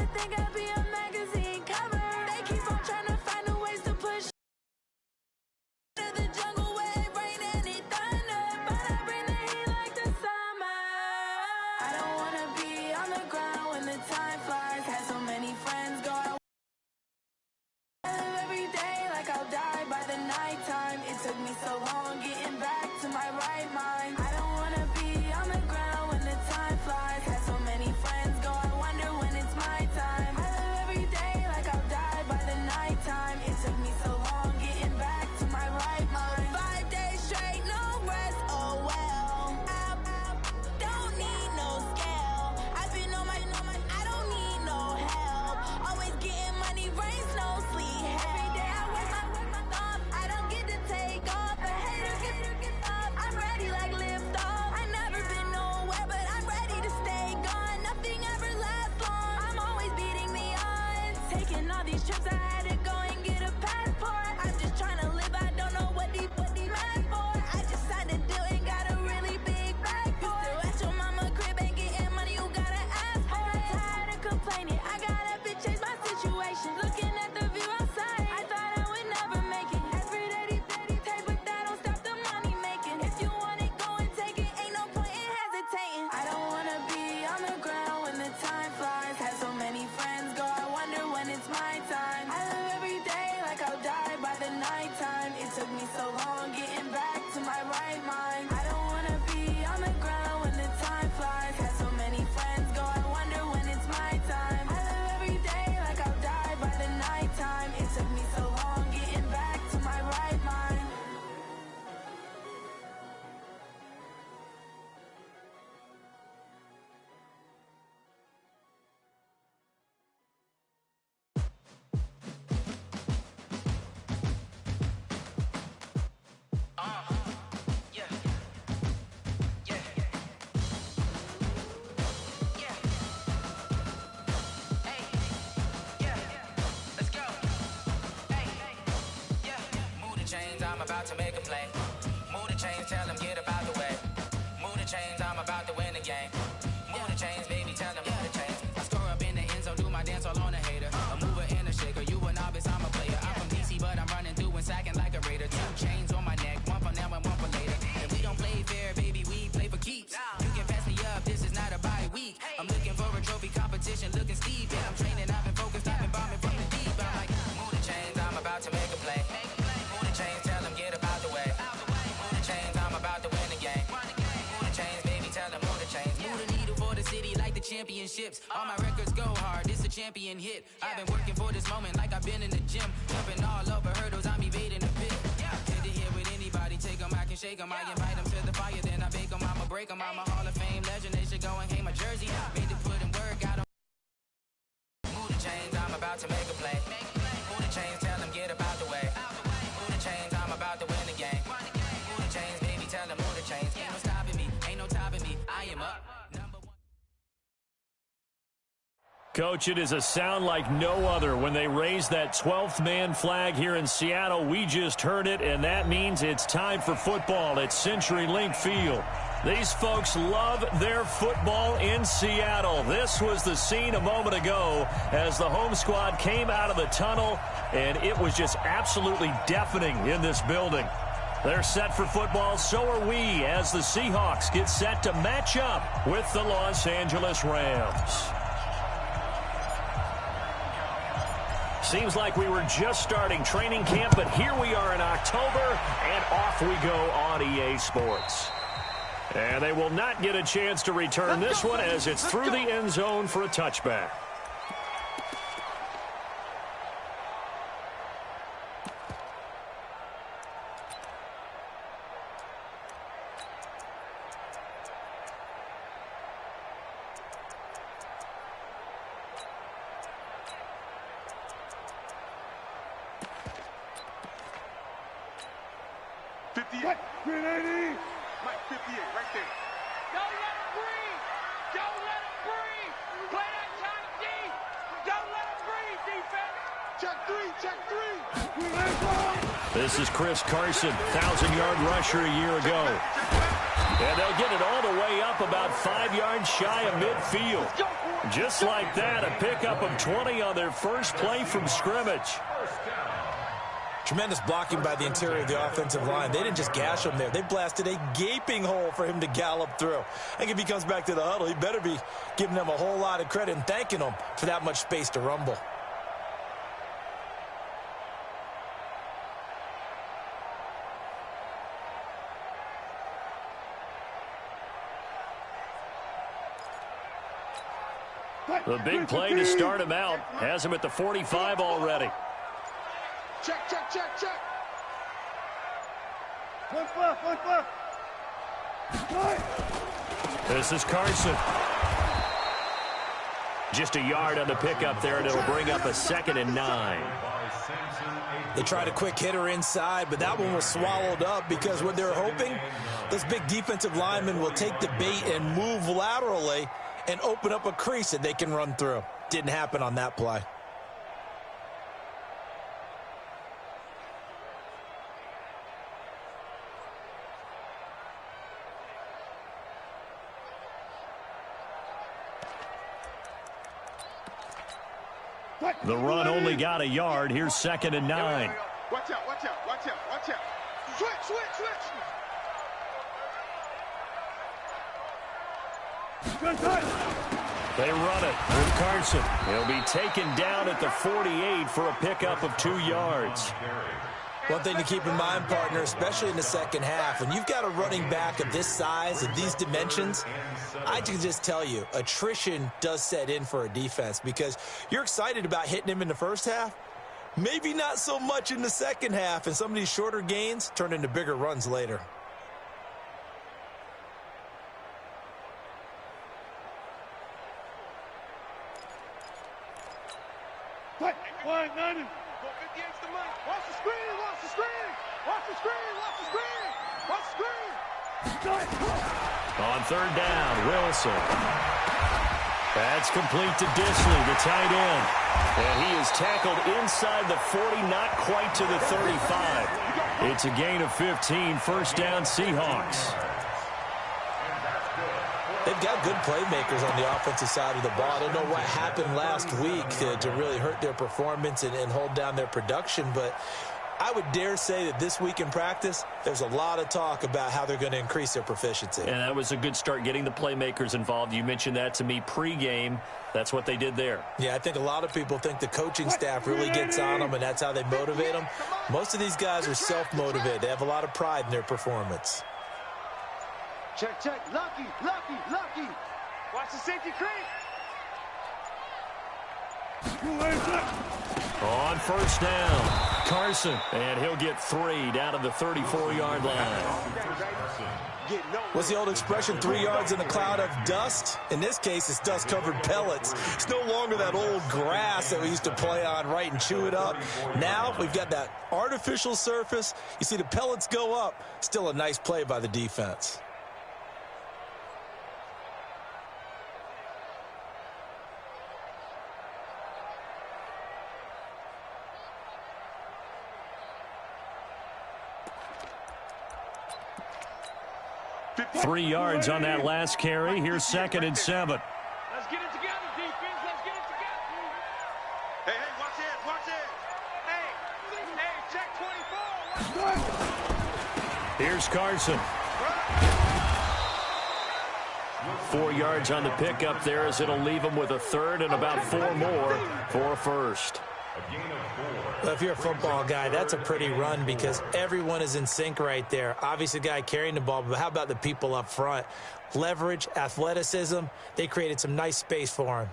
to think I'd be a magazine cover. They keep on trying to find a ways to push to the jungle where it rain and it thunder, but I bring the heat like the summer. I don't wanna be on the ground when the time flies. Had so many friends go out. I live every day like I'll die by the nighttime. It took me so long getting back to my right mind. I don't wanna be on the ground when the time flies. Had so many friends go, I wonder when it's my time. I live every day like I'll die by the nighttime. It took me so long getting back to my right mind. 5 days straight, no rest, oh well. I don't need no scale. I've been on my, I don't need no help. Always getting money, rains, no sleep. Every day I work my thumb. I don't get to take off. A hater get up. I'm ready like lift off. I never been nowhere, but I'm ready to stay gone. Nothing ever lasts long. I'm always beating the odds. Taking all these trips, I had to go and get a passport. I'm just trying to live. I don't know what the mad for. I just signed a deal and got a really big bag for it. Still at your mama crib and getting money, you gotta ask for it. Tired of complaining. I gotta change my situation. Looking at the view outside, I thought I would never make it. Every day, take, but that don't stop the money making. If you want it, go and take it. Ain't no point in hesitating. I don't wanna be on the ground when the time flies. Had so many friends go, I wonder when it's my time. I live every day like I'll die by the nighttime. It took me so long getting back to my right mind. I don't wanna be on the ground when the time flies. Had so many friends go, I wonder when it's my time. I live every day like I'll die by the nighttime. It took me so long getting back to my right mind. I'm about to make a play. Move the chains, tell them get about the way. Move the chains, I'm about to win the game. Move the chains, baby, tell them move the chains. I score up in the end zone, do my dance all on a hater. A mover and a shaker, you a novice, I'm a player. I'm from DC, but I'm running through and sacking like a raider. 2 chains on my neck, one for now and one for later. If we don't play fair, baby, we play for keeps. You can pass me up, this is not a bye week. I'm looking for a trophy competition, looking steep. Yeah, I'm training, I've been focused, I've been bombing from the deep. I'm like, move the chains, I'm about to make a play. Move the chains, tell them get about the way. Move the chains, I'm about to win the game. Move the chains, baby, tell them move the chains. Move the needle for the city like the championships. All my records go hard, this a champion hit. I've been working for this moment like I've been in the gym. Jumping all over hurdles, I'm evading the pit. Head to head with anybody, take them, I can shake them. I invite them to the fire, then I bake them, I'ma break them. I'm a Hall of Fame legend, they should go and hang my jersey. Made to put in work, I don't. Move the chains, I'm about to make a play. Move the chains, tell them get about the way. Move the chains, I'm about to win the game. Move the chains, baby, tell them move the chains. Ain't no stopping me, ain't no topping me. I am up. Coach, it is a sound like no other when they raise that 12th man flag here in Seattle. We just heard it, and that means it's time for football at CenturyLink Field. These folks love their football in Seattle. This was the scene a moment ago as the home squad came out of the tunnel, and it was just absolutely deafening in this building. They're set for football, so are we, as the Seahawks get set to match up with the Los Angeles Rams. Seems like we were just starting training camp, but here we are in October, and off we go on EA Sports. And they will not get a chance to return this one as it's through the end zone for a touchback. Mike 58, right there. Don't let him breathe. Don't let him breathe. Play that tight D. Don't let him breathe, defense. Check three. This is Chris Carson, 1,000-yard rusher a year ago. And they'll get it all the way up up about 5 yards shy of midfield. Just like that, a pickup of 20 on their first play from scrimmage. Tremendous blocking by the interior of the offensive line. They didn't just gash him there. They blasted a gaping hole for him to gallop through. I think if he comes back to the huddle, he better be giving them a whole lot of credit and thanking them for that much space to rumble. The big play to start him out has him at the 45 already. Check, check, check, check. One fluff. This is Carson. Just a yard on the pickup there, and it'll bring up a 2nd and 9. They tried a quick hitter inside, but that one was swallowed up because what they're hoping, this big defensive lineman will take the bait and move laterally and open up a crease that they can run through. Didn't happen on that play. The run only got a yard. Here's 2nd and 9. Watch out. Switch. They run it with Carson. He'll be taken down at the 48 for a pickup of 2 yards. One thing to keep in mind, partner, especially in the second half, when you've got a running back of this size and these dimensions, I can just tell you, attrition does set in for a defense because you're excited about hitting him in the first half, maybe not so much in the second half, and some of these shorter gains turn into bigger runs later. Watch the screen. On 3rd down, Wilson. That's complete to Disley, the tight end. And he is tackled inside the 40, not quite to the 35. It's a gain of 15, 1st down Seahawks. They've got good playmakers on the offensive side of the ball. I don't know what happened last week to really hurt their performance and hold down their production, but I would dare say that this week in practice, there's a lot of talk about how they're going to increase their proficiency. And that was a good start, getting the playmakers involved. You mentioned that to me pregame. That's what they did there. Yeah, I think a lot of people think the coaching staff really gets on them, and that's how they motivate them. Most of these guys are self-motivated. They have a lot of pride in their performance. Check. Lucky. Watch the safety creep. On 1st down, Carson, and he'll get 3 down to the 34-yard line. What's the old expression, 3 yards in a cloud of dust? In this case, it's dust-covered pellets. It's no longer that old grass that we used to play on, right, and chew it up. Now we've got that artificial surface. You see the pellets go up. Still a nice play by the defense. Three yards on that last carry. Here's 2nd and 7. Let's get it together, defense. Let's get it together. Hey, watch it. Hey, check 24. Here's Carson. 4 yards on the pickup there, as it'll leave him with a 3rd and about 4 more for a 1st. Well, if you're a football guy, that's a pretty run because everyone is in sync right there. Obviously, the guy carrying the ball, but how about the people up front? Leverage, athleticism, they created some nice space for him.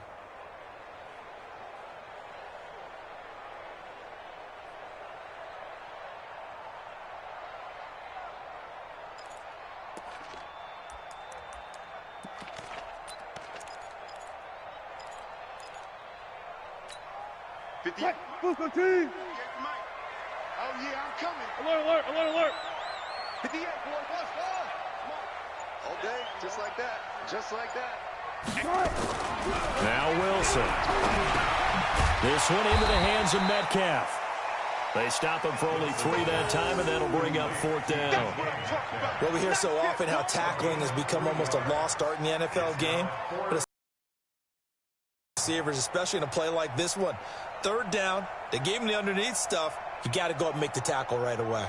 Team. Oh, yeah, I'm coming. Alert. 58, boy, watch ball. Come on. All day, just like that. Now Wilson. This one into the hands of Metcalf. They stop him for only 3 that time, and that'll bring up 4th down. Well, we hear so often how tackling has become almost a lost art in the NFL game. But receivers, especially in a play like this one, 3rd down, they gave him the underneath stuff. You got to go up and make the tackle right away.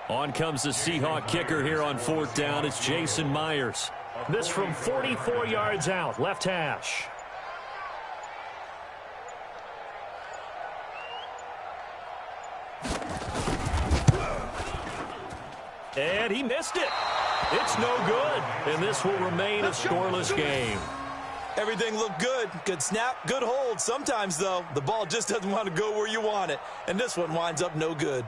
On comes the Seahawk kicker here on 4th down. It's Jason Myers. This from 44 yards out, left hash. And he missed it. It's no good. And this will remain a scoreless game. Everything looked good. Good snap, good hold. Sometimes, though, the ball just doesn't want to go where you want it. And this one winds up no good.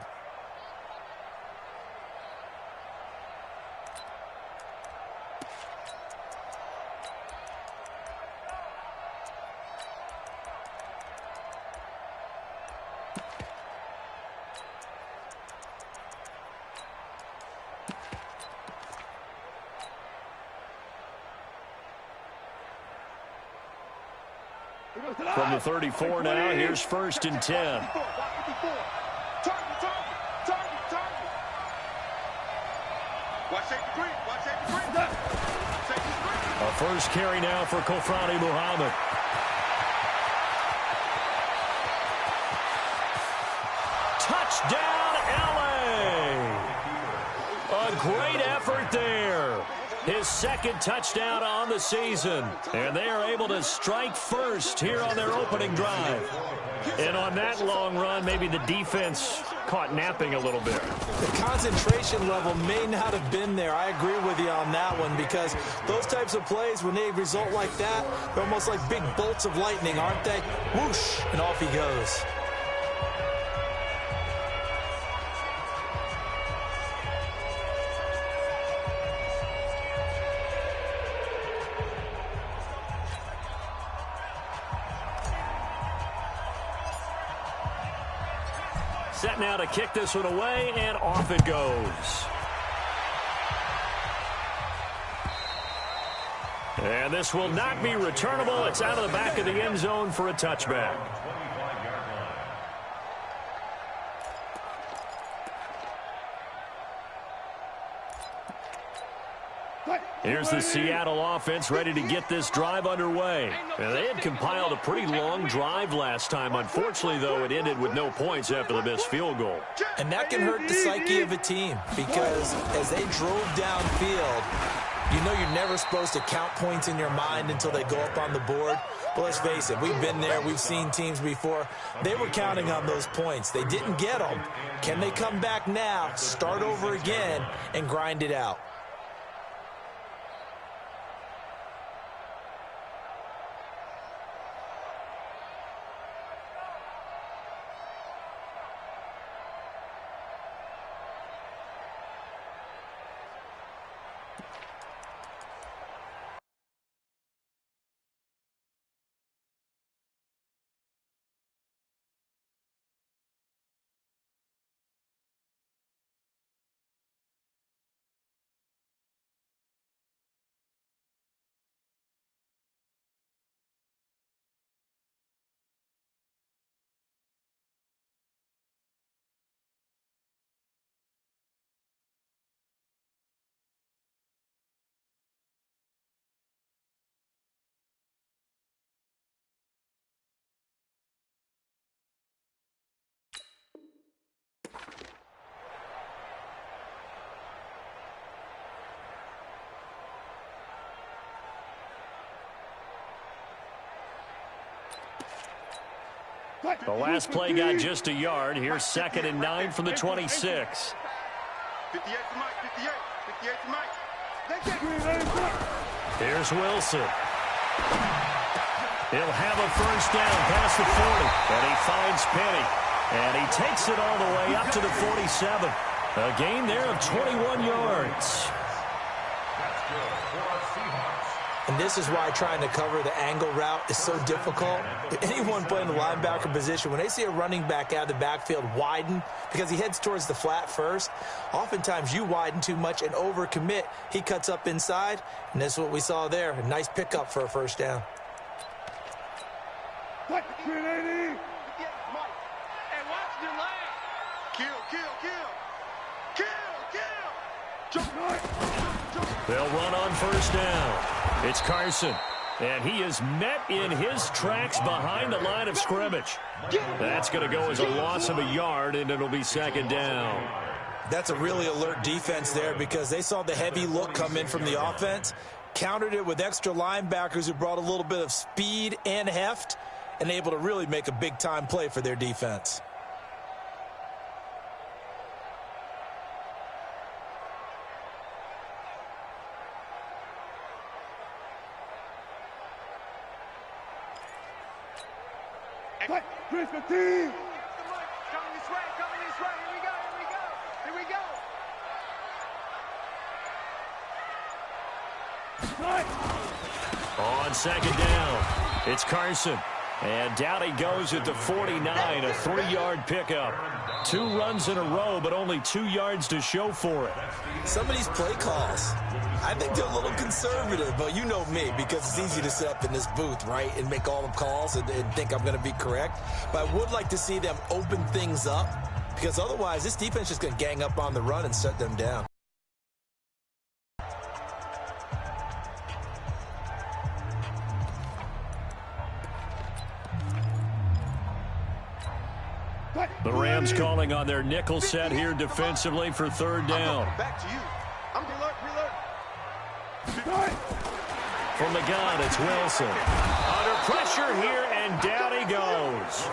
From the 34 now, here's 1st and 10. A first carry now for Kofrani Muhammad. Touchdown, LA! A great effort there. His 2nd touchdown on the season. And they are able to strike first here on their opening drive. And on that long run, maybe the defense caught napping a little bit. The concentration level may not have been there. I agree with you on that one, because those types of plays, when they result like that, they're almost like big bolts of lightning, aren't they? Whoosh, and off he goes. Set now to kick this one away, and off it goes. And this will not be returnable. It's out of the back of the end zone for a touchback. Here's the Seattle offense ready to get this drive underway. And they had compiled a pretty long drive last time. Unfortunately, though, it ended with no points after the missed field goal. And that can hurt the psyche of a team, because as they drove downfield, you know you're never supposed to count points in your mind until they go up on the board. But let's face it, we've been there. We've seen teams before. They were counting on those points. They didn't get them. Can they come back now, start over again, and grind it out? The last play got just a yard. Here's 2nd and 9 from the 26. 58 to Mike, 58 to Mike. Here's Wilson. He'll have a first down past the 40. And he finds Penny. And he takes it all the way up to the 47. A gain there of 21 yards. And this is why trying to cover the angle route is so difficult. Anyone playing the linebacker position, when they see a running back out of the backfield widen because he heads towards the flat first, oftentimes you widen too much and overcommit. He cuts up inside, and this is what we saw there. A nice pickup for a first down. And watch the leg. Kill. They'll run on first down. It's Carson, and he is met in his tracks behind the line of scrimmage. That's going to go as a loss of a yard, and it'll be second down. That's a really alert defense there because they saw the heavy look come in from the offense, countered it with extra linebackers who brought a little bit of speed and heft, and able to really make a big-time play for their defense. Coming this way. Here we go. On second down, it's Carson. And down he goes at the 49, a 3-yard pickup. 2 runs in a row, but only 2 yards to show for it. Some of these play calls, I think they're a little conservative, but you know me, because it's easy to sit up in this booth, right, and make all the calls and think I'm going to be correct. But I would like to see them open things up, because otherwise this defense is just going to gang up on the run and shut them down. The Rams calling on their nickel set here defensively for third down. Back to you. I'm alert. From the gun, it's Wilson. Under pressure here, and down he goes.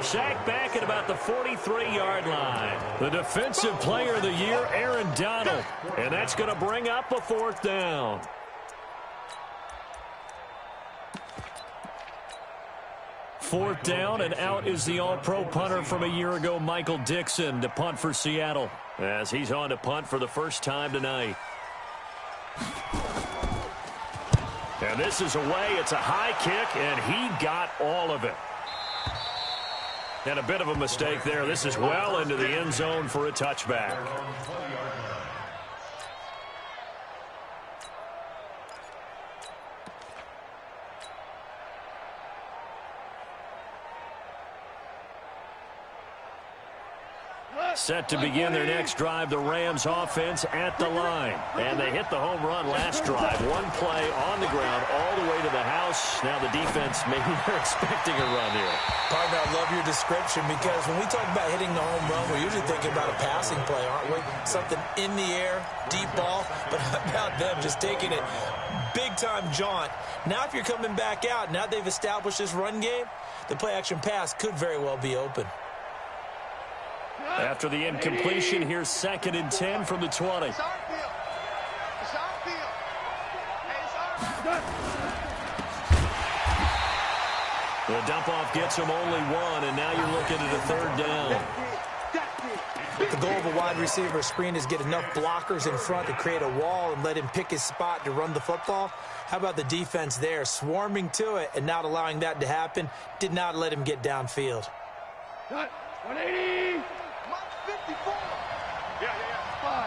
Sacked back at about the 43-yard line. The defensive player of the year, Aaron Donald. And that's going to bring up a fourth down. Fourth down, and out is the all-pro punter from a year ago, Michael Dixon, to punt for Seattle, as he's on to punt for the first time tonight. And this is away. It's a high kick, and he got all of it. And a bit of a mistake there. This is well into the end zone for a touchback. Set to begin their next drive, the Rams offense at the line. And they hit the home run last drive. One play on the ground all the way to the house. Now the defense, maybe they're expecting a run here. Partner, I love your description because when we talk about hitting the home run, we're usually thinking about a passing play, aren't we? Something in the air, deep ball. But how about them just taking it big-time jaunt? Now if you're coming back out, now they've established this run game, the play-action pass could very well be open. After the incompletion, here's 2nd and 10 from the 20. It's our field. The dump-off gets him only 1, and now you're looking at a third down. The goal of a wide receiver screen is get enough blockers in front to create a wall and let him pick his spot to run the football. How about the defense there, swarming to it and not allowing that to happen? Did not let him get downfield. 180. 54. Yeah. 5.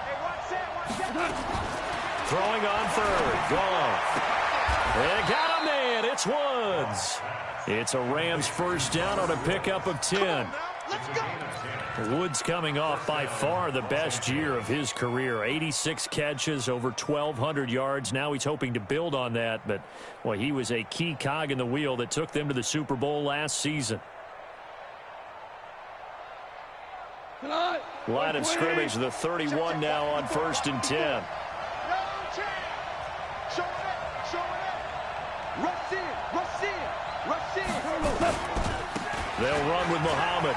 Hey, watch that. Throwing on third. Goff. They got him, man. It's Woods. It's a Rams first down on a pickup of 10. Let's go. Woods coming off by far the best year of his career. 86 catches, over 1,200 yards. Now he's hoping to build on that, but well, he was a key cog in the wheel that took them to the Super Bowl last season. Line of scrimmage, the 31 now on 1st and 10. No chance. Show it up. Rush in. They'll run with Muhammad.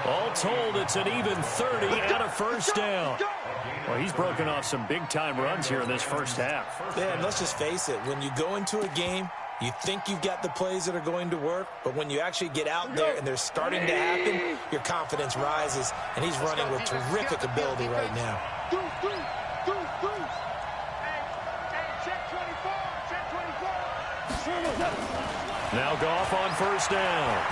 All told, it's an even 30 and a first down. Well, he's broken off some big-time runs here in this first half. Yeah, and let's just face it. When you go into a game You think you've got the plays that are going to work, but when you actually get out there and they're starting to happen, your confidence rises, and he's running with terrific ability right now. Now Goff on first down.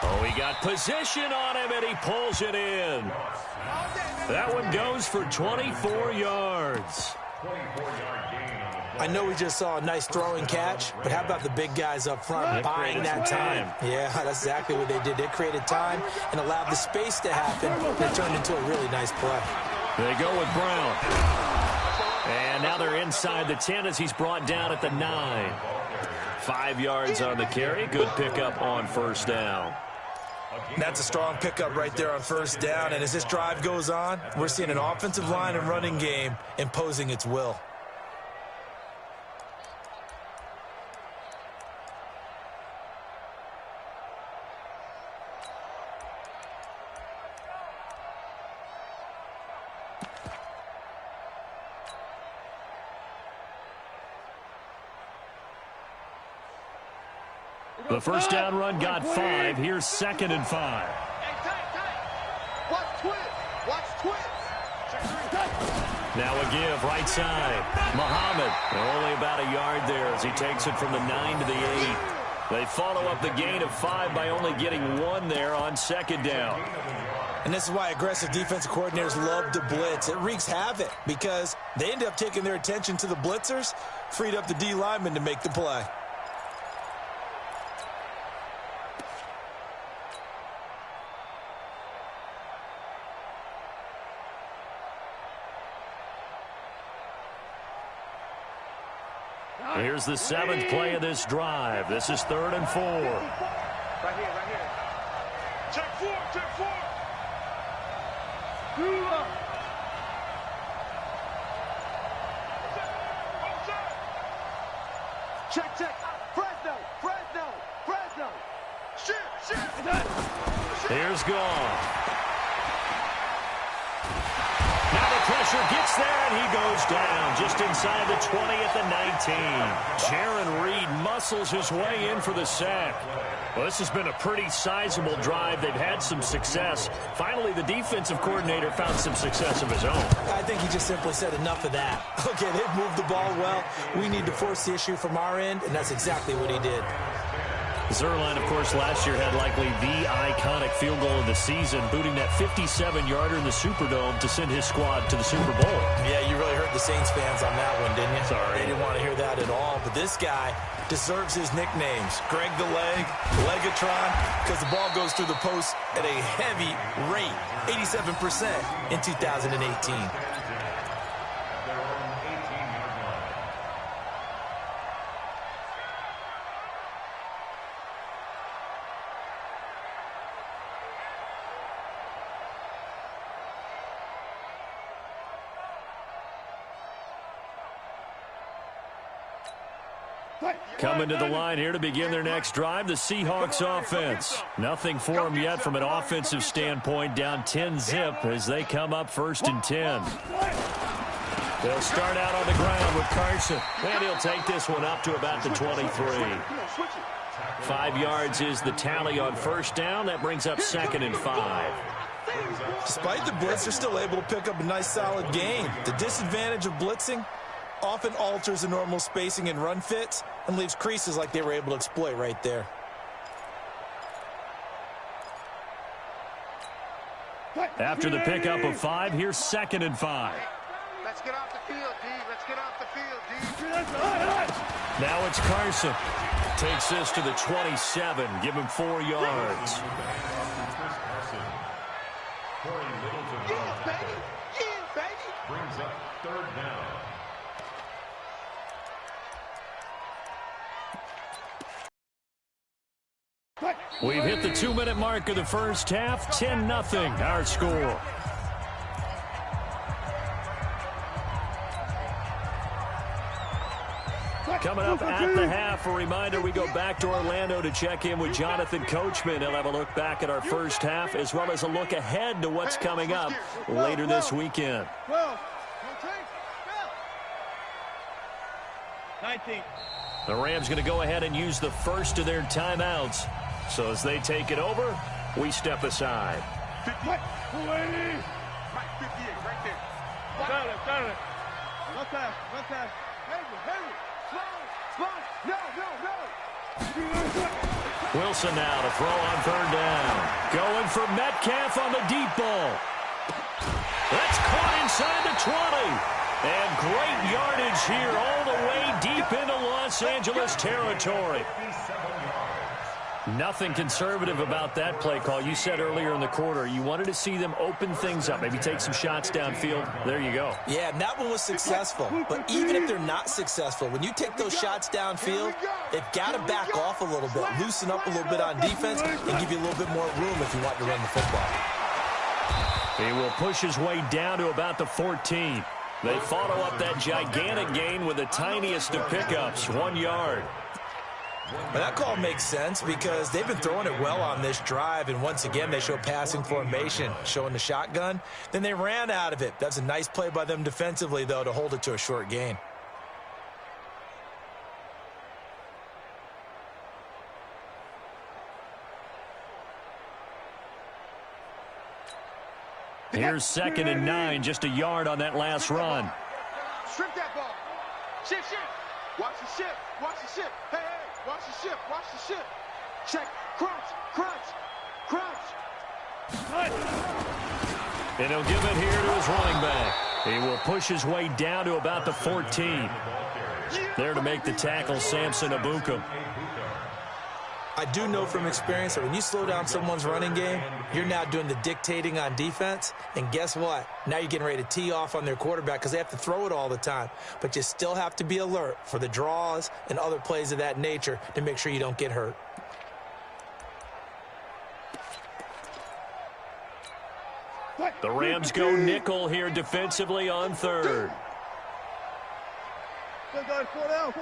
Oh, he got position on him, and he pulls it in. That one goes for 24 yards. I know we just saw a nice throwing catch, but how about the big guys up front buying that time? Yeah, that's exactly what they did. They created time and allowed the space to happen, and it turned into a really nice play. They go with Brown. And now they're inside the 10 as he's brought down at the 9. 5 yards on the carry. Good pickup on first down. That's a strong pickup right there on first down, and as this drive goes on, we're seeing an offensive line and running game imposing its will. The first down run got 5. Here's 2nd and 5. Watch twins. Watch twins. Now a give right side. Muhammad only about a yard there as he takes it from the 9 to the 8. They follow up the gain of 5 by only getting 1 there on 2nd down. And this is why aggressive defensive coordinators love to blitz. It wreaks havoc because they end up taking their attention to the blitzers, freed up the D lineman to make the play. Here's the 7th play of this drive. This is 3rd and 4. Right here, right here. Check 4, check 4. Check, check. Fresno, Fresno, Fresno. Shit. Here's Goff. Now the pressure gets there, and he goes down just inside the 20 at the 19. Jaron Reed muscles his way in for the sack. Well, this has been a pretty sizable drive. They've had some success. Finally, the defensive coordinator found some success of his own. I think he just simply said enough of that. Okay, they've moved the ball well. We need to force the issue from our end, and that's exactly what he did. Zuerlein, of course, last year had likely the iconic field goal of the season, booting that 57-yarder in the Superdome to send his squad to the Super Bowl. Yeah, you really hurt the Saints fans on that one, didn't you? Sorry. They didn't want to hear that at all. But this guy deserves his nicknames. Greg the Leg, Legatron, because the ball goes through the post at a heavy rate, 87% in 2018. Coming to the line here to begin their next drive, the Seahawks offense. Nothing for them yet from an offensive standpoint, down 10-zip as they come up 1st and 10. They'll start out on the ground with Carson, and he'll take this one up to about the 23. 5 yards is the tally on first down. That brings up 2nd and 5. Despite the blitz, they're still able to pick up a nice solid gain. The disadvantage of blitzing often alters the normal spacing and run fits and leaves creases like they were able to exploit right there. After the pickup of 5, here's 2nd and 5. Let's get off the field, D. Let's get off the field, D. Now it's Carson. Takes this to the 27. Give him 4 yards. Yeah, baby. Yeah, baby. Brings up 3rd down. We've hit the 2-minute mark of the first half. 10-0 our score. Coming up at the half, a reminder, we go back to Orlando to check in with Jonathan Coachman. He'll have a look back at our first half as well as a look ahead to what's coming up later this weekend. 19. The Rams going to go ahead and use the first of their timeouts. So as they take it over, we step aside. 58. Right, 58, right there. Got it. One time. Henry. Slow. No. Wilson now to throw on third down. Going for Metcalf on the deep ball. That's caught inside the 20. And great yardage here all the way deep into Los Angeles territory. Nothing conservative about that play call. You said earlier in the quarter you wanted to see them open things up, maybe take some shots downfield. There you go. Yeah, and that one was successful. But even if they're not successful, when you take those shots downfield, they've got to back off a little bit, loosen up a little bit on defense, and give you a little bit more room if you want to run the football. He will push his way down to about the 14. They follow up that gigantic gain with the tiniest of pickups, 1 yard. But that call makes sense because they've been throwing it well on this drive, and once again they show passing formation, showing the shotgun. Then they ran out of it. That's a nice play by them defensively, though, to hold it to a short gain. Here's 2nd and 9, just a yard on that last run. Strip that ball. Shift. Watch the shift. Hey, watch the shift. Check. Crunch. And he'll give it here to his running back. He will push his way down to about the 14. There to make the tackle, Samson Abuka. I do know from experience that when you slow down someone's running game, you're now doing the dictating on defense. And guess what? Now you're getting ready to tee off on their quarterback because they have to throw it all the time. But you still have to be alert for the draws and other plays of that nature to make sure you don't get hurt. The Rams go nickel here defensively on third. Four down.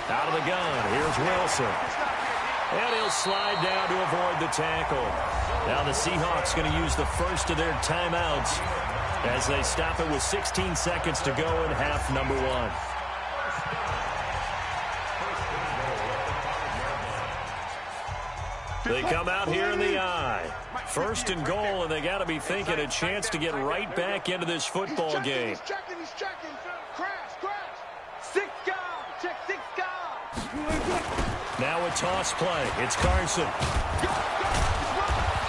Out of the gun, here's Wilson. And he'll slide down to avoid the tackle. Now the Seahawks going to use the first of their timeouts as they stop it with 16 seconds to go in half number 1. They come out here in the eye. 1st and goal, and they got to be thinking a chance to get right back into this football game. He's checking. Crash. 6 guys. Check 6 guys. Now a toss play. It's Carson.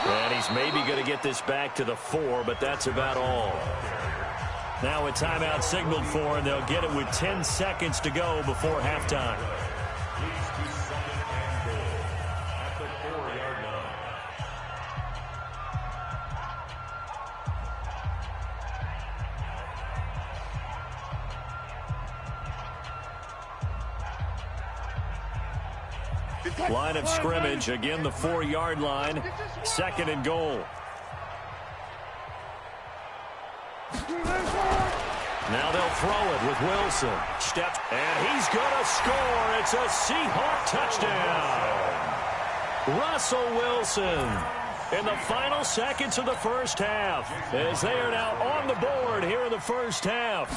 And he's maybe going to get this back to the 4, but that's about all. Now a timeout signaled for, and they'll get it with 10 seconds to go before halftime. Line of scrimmage, again the 4-yard line, 2nd and goal. Now they'll throw it with Wilson. Steps, and he's going to score. It's a Seahawk touchdown. Russell Wilson in the final seconds of the first half as they are now on the board here in the first half.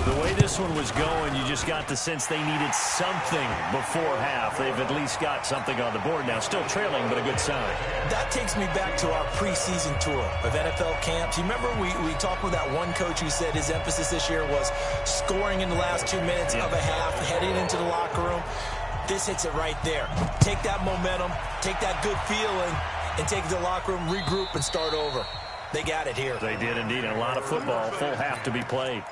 The way this one was going, you just got the sense they needed something before half. They've at least got something on the board now. Still trailing, but a good sign. That takes me back to our preseason tour of NFL camps. You remember we talked with that one coach who said his emphasis this year was scoring in the last 2 minutes of a half, heading into the locker room. This hits it right there. Take that momentum, take that good feeling, and take it to the locker room, regroup, and start over. They got it here. They did indeed. A lot of football, full half to be played.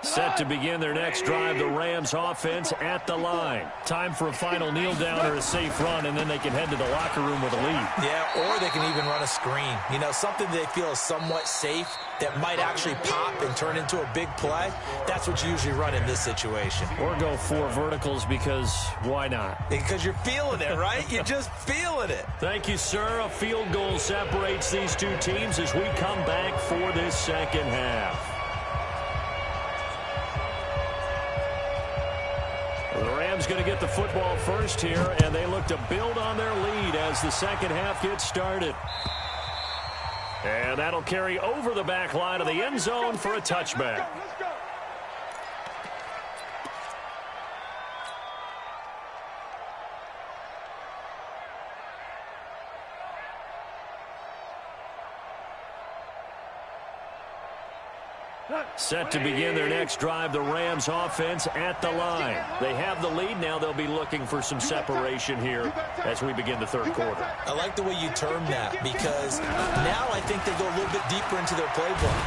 Set to begin their next drive, the Rams offense at the line. Time for a final kneel down or a safe run, and then they can head to the locker room with a lead. Yeah, or they can even run a screen. You know, something they feel is somewhat safe that might actually pop and turn into a big play. That's what you usually run in this situation. Or go 4 verticals because why not? Because you're feeling it, right? You're just feeling it. Thank you, sir. A field goal separates these two teams as we come back for this second half. Rams going to get the football first here, and they look to build on their lead as the second half gets started. And that'll carry over the back line of the end zone for a touchback. Set to begin their next drive, the Rams offense at the line. They have the lead. Now they'll be looking for some separation here as we begin the third quarter. I like the way you term that because now I think they go a little bit deeper into their playbook.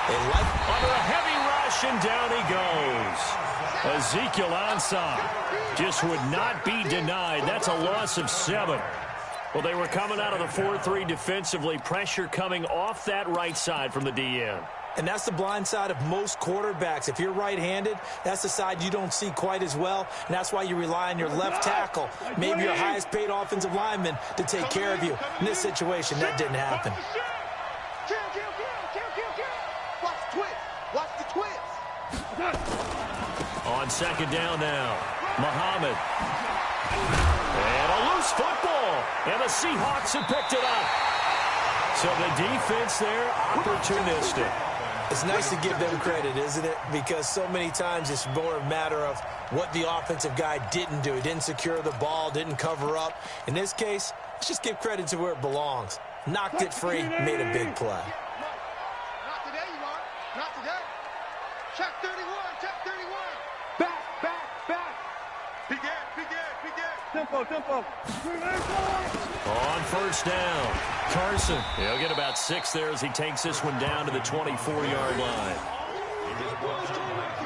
They like under a heavy rush, and down he goes. Ezekiel Ansah just would not be denied. That's a loss of 7. Well, they were coming out of the 4-3 defensively. Pressure coming off that right side from the DN. And that's the blind side of most quarterbacks. If you're right-handed, that's the side you don't see quite as well. And that's why you rely on your left tackle, maybe your highest-paid offensive lineman, to take care of you. In this situation, that didn't happen. Watch the twist. Watch the twist. On second down now, Muhammad. And a loose football. And the Seahawks have picked it up. So the defense there, opportunistic. It's nice to give them credit, isn't it? Because so many times it's more a matter of what the offensive guy didn't do. He didn't secure the ball, didn't cover up. In this case, let's just give credit to where it belongs. Knocked it free, made a big play. Not today, you are. Not today. Check 31. Check 31. Back. Begin. Tempo. On first down, Carson. He'll get about 6 there as he takes this one down to the 24-yard line.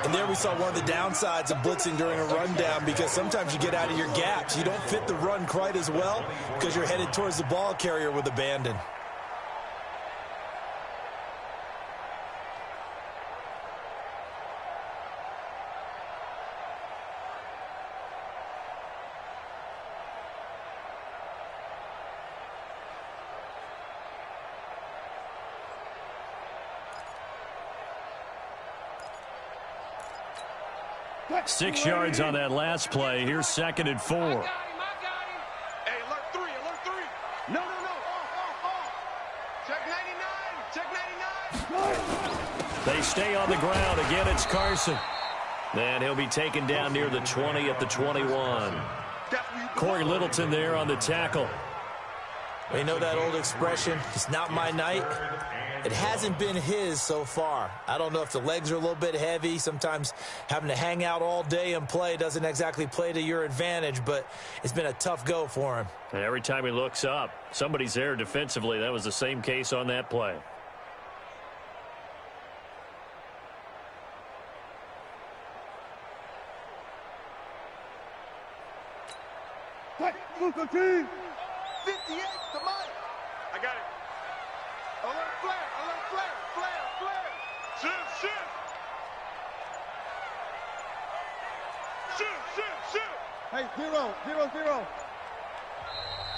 And there we saw one of the downsides of blitzing during a rundown because sometimes you get out of your gaps. You don't fit the run quite as well because you're headed towards the ball carrier with abandon. Six yards on that last play. Here's second and 4. I got him. Hey, alert 3. No. Off. Check 99. They stay on the ground. Again, it's Carson. And he'll be taken down near the 20 at the 21. Corey Littleton there on the tackle. You know that old expression, it's not my night? It hasn't been his so far. I don't know if the legs are a little bit heavy. Sometimes having to hang out all day and play doesn't exactly play to your advantage, but it's been a tough go for him. And every time he looks up, somebody's there defensively. That was the same case on that play. Luka team. 58 to Mike. I got it. Alert flare. Shift. Hey, 0.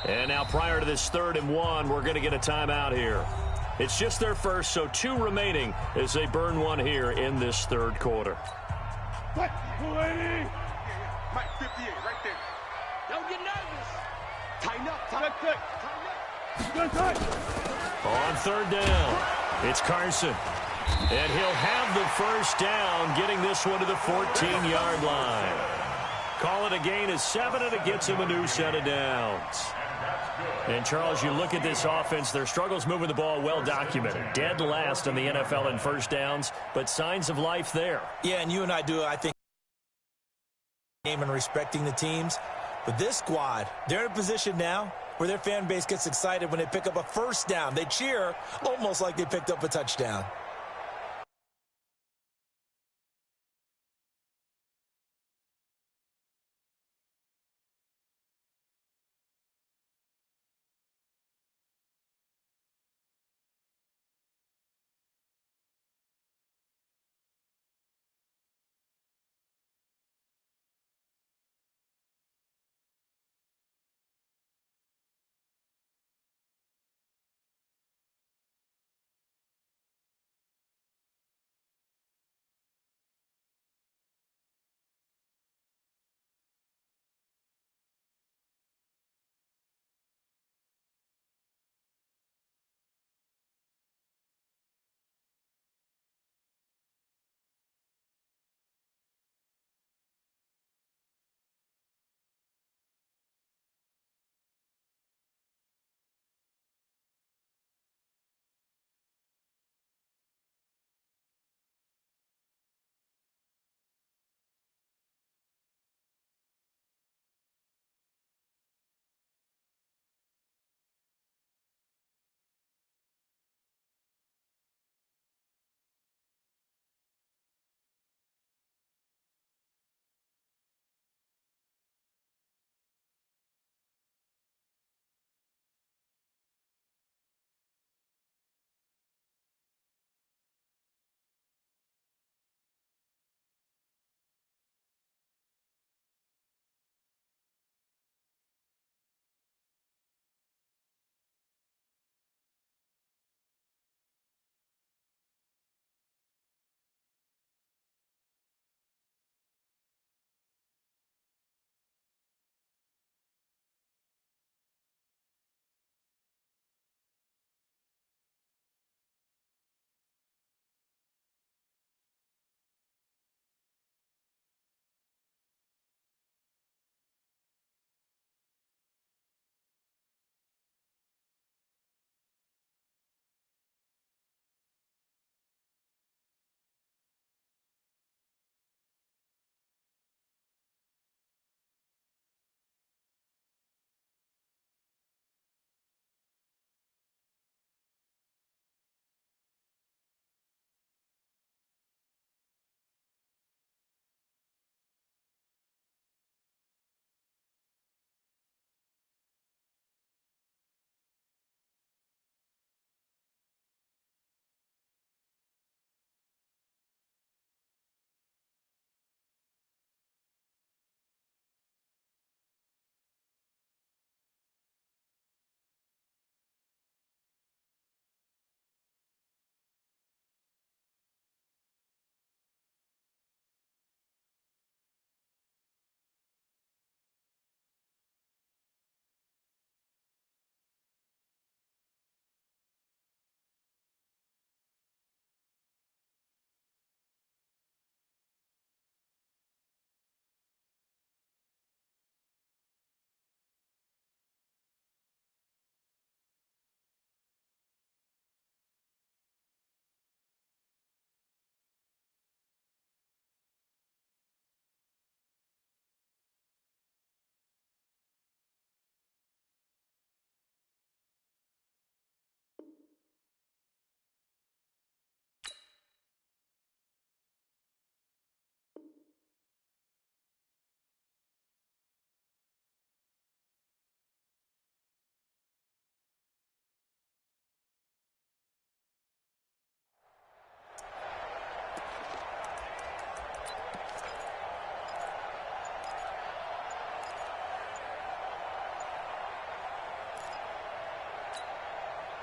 And now prior to this 3rd and 1, we're going to get a timeout here. It's just their first, so 2 remaining as they burn one here in this 3rd quarter. Mike 280. Mike 58 right there. Don't get nervous. Tighten up. Good touch. On 3rd down, it's Carson. And he'll have the first down, getting this one to the 14-yard line. Call it a gain of 7, and it gets him a new set of downs. And, Charles, you look at this offense, their struggles moving the ball well documented. Dead last in the NFL in first downs, but signs of life there. Yeah, and you and I do, I think, game and respecting the teams. But this squad, they're in a position now where their fan base gets excited when they pick up a first down. They cheer almost like they picked up a touchdown.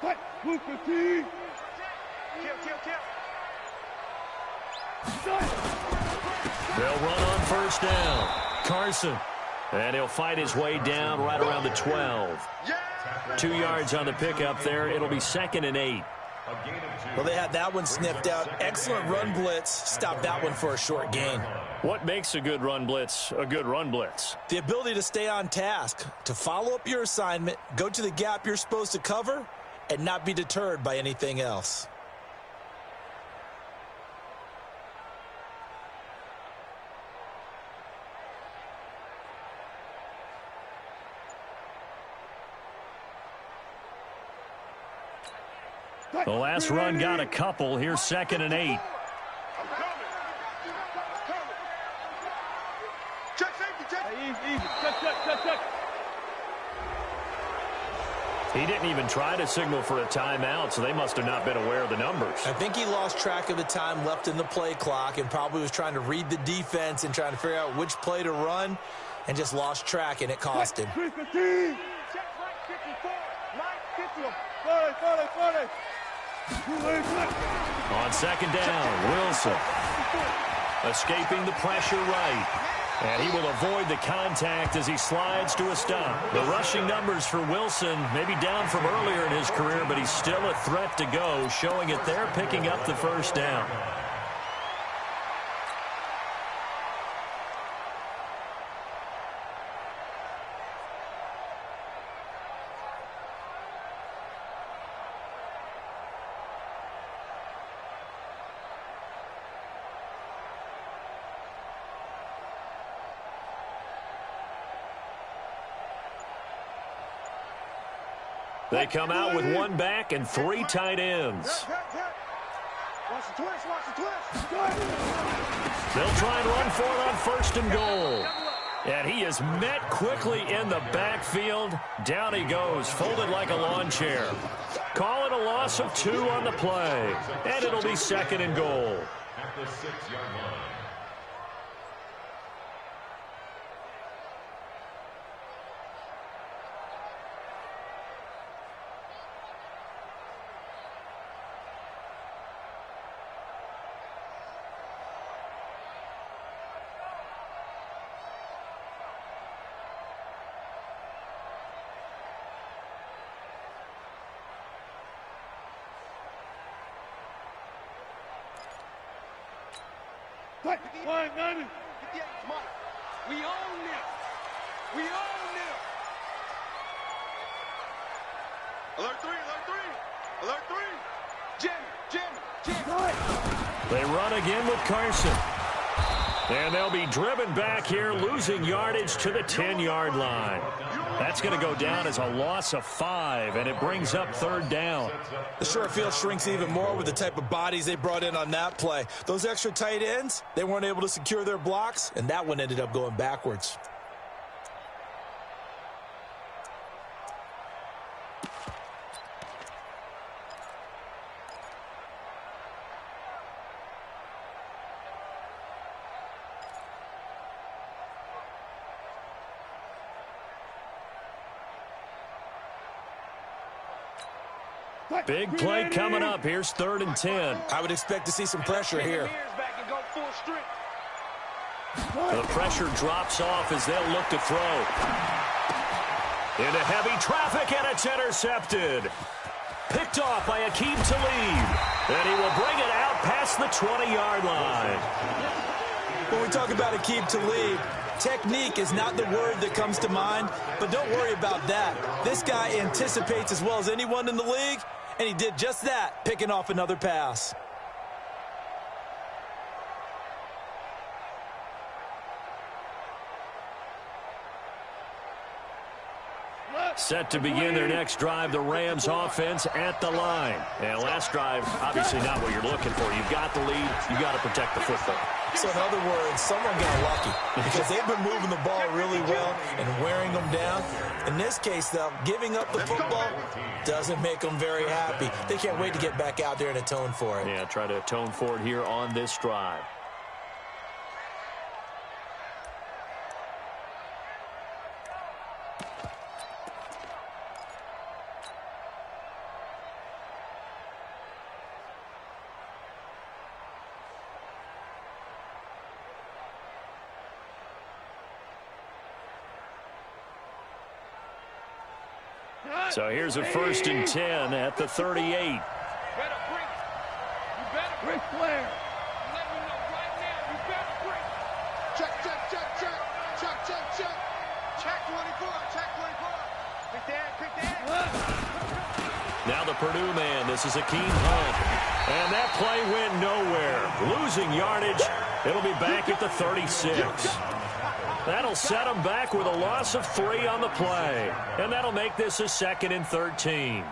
They'll run on first down. Carson. And he'll fight his way down right around the 12. 2 yards on the pickup there. It'll be 2nd and 8. Well, they had that one sniffed out. Excellent run blitz. Stop that one for a short gain. What makes a good run blitz a good run blitz? The ability to stay on task, to follow up your assignment, go to the gap you're supposed to cover, and not be deterred by anything else. The last run got a couple. Here's 2nd and 8. Check safety, check. Easy. Check. He didn't even try to signal for a timeout, so they must have not been aware of the numbers. I think he lost track of the time left in the play clock and probably was trying to read the defense and trying to figure out which play to run and just lost track, and it cost him. Check right 54. Mike 50. 40. On 2nd down, Wilson escaping the pressure right. And he will avoid the contact as he slides to a stop. The rushing numbers for Wilson may be down from earlier in his career, but he's still a threat to go, showing it there, picking up the first down. They come out with 1 back and 3 tight ends. Watch the twist. They'll try and run for it on 1st and goal. And he is met quickly in the backfield. Down he goes, folded like a lawn chair. Call it a loss of 2 on the play. And it'll be 2nd and goal. At the 6-yard line. We own them. Alert 3. Jim. They run again with Carson. And they'll be driven back here, losing yardage to the 10-yard line. That's going to go down as a loss of 5, and it brings up 3rd down. The short field shrinks even more with the type of bodies they brought in on that play. Those extra tight ends, they weren't able to secure their blocks, and that one ended up going backwards. Big play coming up. Here's 3rd and 10. I would expect to see some pressure here. The pressure drops off as they'll look to throw. Into heavy traffic, and it's intercepted. Picked off by Aqib Talib. And he will bring it out past the 20-yard line. When we talk about Aqib Talib, technique is not the word that comes to mind, but don't worry about that. This guy anticipates as well as anyone in the league, and he did just that, picking off another pass. Set to begin their next drive, the Rams offense at the line. And last drive, obviously not what you're looking for. You've got the lead. You've got to protect the football. So in other words, someone got lucky because they've been moving the ball really well and wearing them down. In this case, though, giving up the football doesn't make them very happy. They can't wait to get back out there and atone for it. Yeah, try to atone for it here on this drive. So here's a 1st and 10 at the 38. You better break. You better break Flair. I'm letting you know right now, you better break. Check, check, check, check. Check, check, check. Check 24, check 24. Pick that. Now the Purdue man. This is Akeem Hunt. And that play went nowhere. Losing yardage. It'll be back at the 36. That'll set them back with a loss of 3 on the play. And that'll make this a 2nd and 13.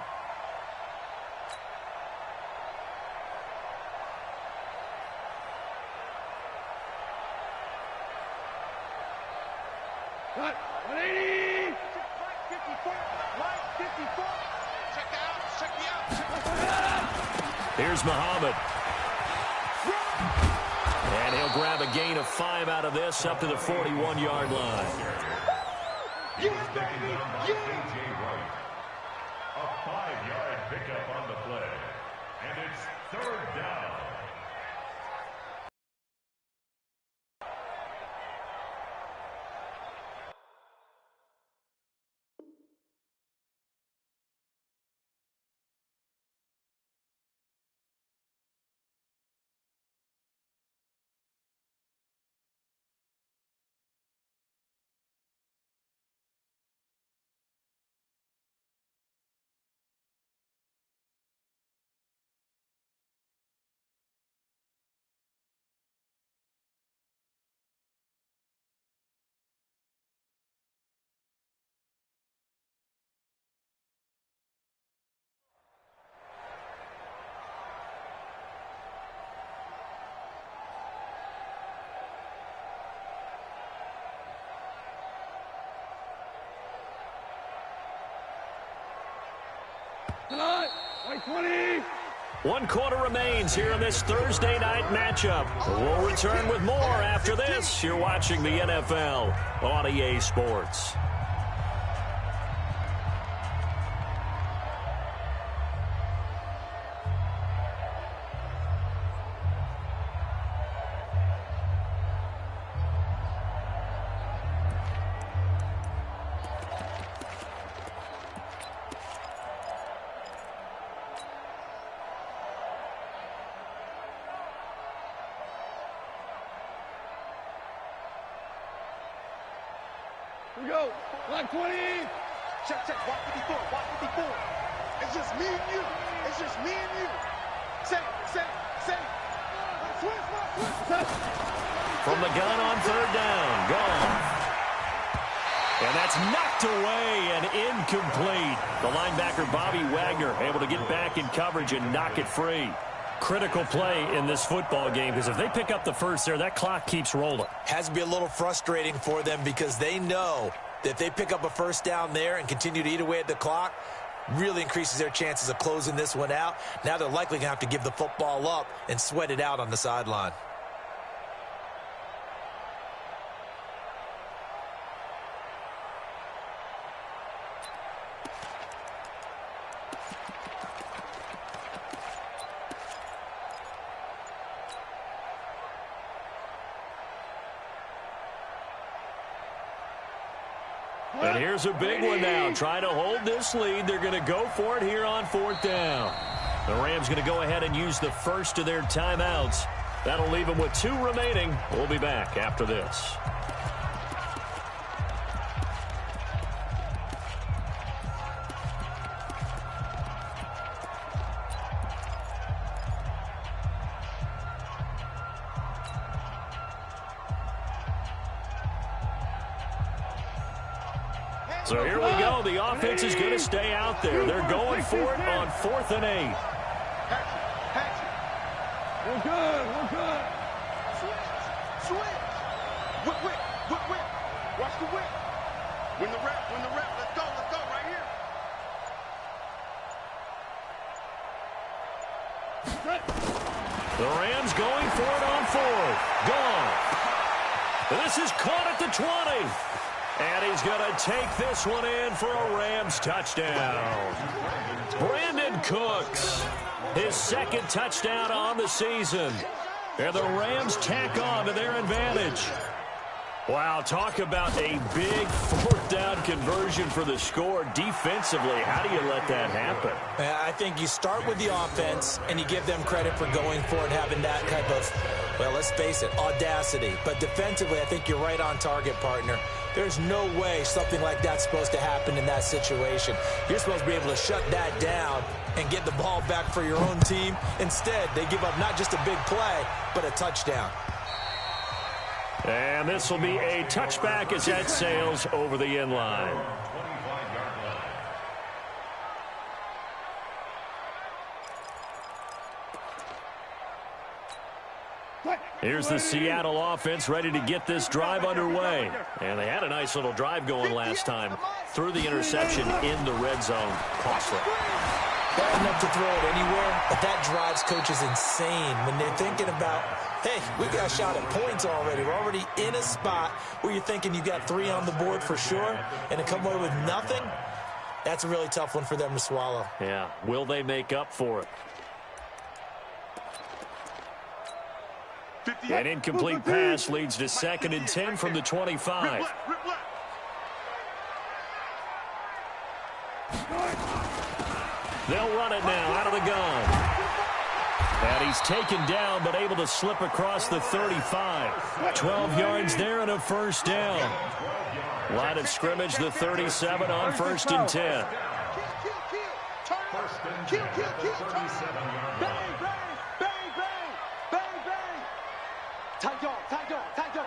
Cut. 180. Line 54. Check the outs, check the outs. Here's Muhammad. And he'll grab a gain of 5 out of this up to the 41-yard line. Taking down by A.J. Wright. A 5-yard pickup on the play. And it's 3rd down. Tonight, 20. 1 quarter remains here in this Thursday night matchup. We'll return with more after this. You're watching the NFL on EA Sports. Here we go. Line 20. Check, check, watch 54, watch 54. It's just me and you. It's just me and you. Say. Switch. From the gun on 3rd down. Gone. And that's knocked away and incomplete. The linebacker, Bobby Wagner, able to get back in coverage and knock it free. Critical play in this football game, because if they pick up the first there, that clock keeps rolling. Has to be a little frustrating for them because they know that if they pick up a 1st down there and continue to eat away at the clock, really increases their chances of closing this one out. Now they're likely going to have to give the football up and sweat it out on the sideline. And here's a big one now. Trying to hold this lead. They're going to go for it here on 4th down. The Rams going to go ahead and use the first of their timeouts. That'll leave them with 2 remaining. We'll be back after this. So here we go. The offense is going to stay out there. They're going for it on 4th and 8. Hatchet. We're good. Switch. Whip. Watch the whip. Win the rep. Let's go right here. The Rams going for it on 4th. Gone. This is caught at the 20. And he's going to take this one in for a Rams touchdown. Brandon Cooks, his 2nd touchdown on the season. And the Rams tack on to their advantage. Wow, talk about a big fourth down conversion for the score. Defensively, how do you let that happen? I think you start with the offense, and you give them credit for going for it, having that type of, well, let's face it, audacity. But defensively, I think you're right on target, partner. There's no way something like that's supposed to happen in that situation. You're supposed to be able to shut that down and get the ball back for your own team. Instead, they give up not just a big play, but a touchdown. And this will be a touchback as that sails over the end line. Here's the Seattle offense ready to get this drive underway. And they had a nice little drive going last time. Threw the interception in the red zone. Costly. Bad enough to throw it anywhere, but that drives coaches insane when they're thinking about, hey, we got a shot at points already. We're already in a spot where you're thinking you got 3 on the board for sure, and to come away with nothing, that's a really tough one for them to swallow. Yeah, will they make up for it? An incomplete pass leads to 2nd and 10 from the 25. They'll run it now out of the gun. And he's taken down but able to slip across the 35. 12 yards there and a first down. Line of scrimmage, the 37 on 1st and 10. Tight dog, tight dog, tight dog.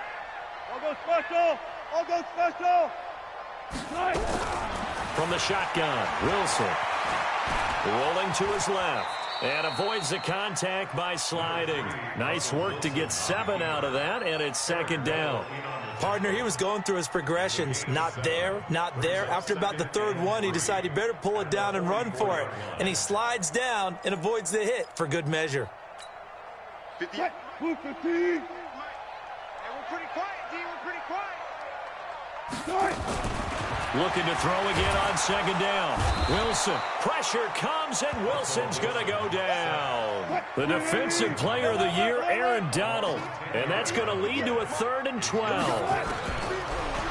I'll go special. I'll go special. From the shotgun, Wilson rolling to his left and avoids the contact by sliding. Nice work to get 7 out of that, and it's 2nd down. Partner, he was going through his progressions. Not there, not there. After about the 3rd one, he decided he better pull it down and run for it. And he slides down and avoids the hit for good measure. 50. Move 15. Hey, we're pretty quiet, D. We're pretty quiet. Looking to throw again on 2nd down. Wilson, pressure comes, and Wilson's going to go down. The defensive player of the year, Aaron Donald. And that's going to lead to a 3rd and 12.